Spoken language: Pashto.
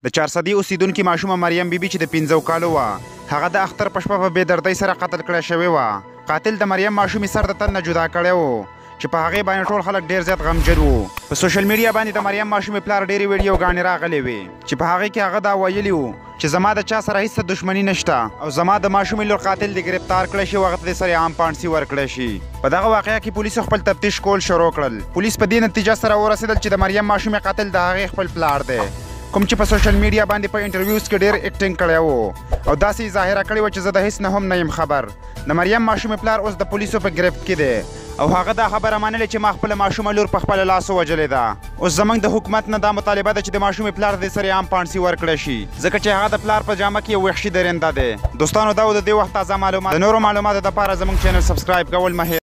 د 400 اوسیدونکو ماشومه مریم بیبي چې د 15 کالو وه هغه د اختر په شپه په بېدردۍ سره قتل کړی شوې وه. قاتل د مریم ماشومې سر د تن نه جدا کړی و چې په هغې باندې ټول خلک ډېر زیات غمجن وو. په سوشل میډیا باندې د مریم ماشومې پلار ډېرې ویډیوګانې راغلې وې چې په هغې کې هغه دا ویلي وو چې زما د چا سره هیڅ دښمني نشته او زما د ماشومې لور قاتل دې گرفتار کړی شي او هغه ته د سرعام پانسي ورکړی شي. په دغه واقعه کې پولیسو خپل تفتیش کول شروع کړل. پولیس په دې نتیجه سره ورسېدل چې د مریم ماشومې قاتل د هغې خپل پلار دی کوم چې په سوشل میډیا باندې په انټرویوز کې ډېر اکټینګ کړی و او داسې ظاهره کړې وه چې زه د هیڅ نه هم نه یم خبر. د مریم ماشومې پلار اوس د پولیسو په ګرفت کې دی او هغه دا خبره منلې چې ما خپله ماشومه لور په خپله لاس ووژلې ده. اوس زموږ د حکومت نه دا مطالبه ده چې د ماشومې پلار د سرعام پانسي ورکړی شي ځکه چې هغه د پلار په جامه کې یو وحشي درنده دی. دوستانو دا و د دې وخت تازه معلومات. د نورو معلوماتو دپاره زموږ چینل سبسکرایب کول مه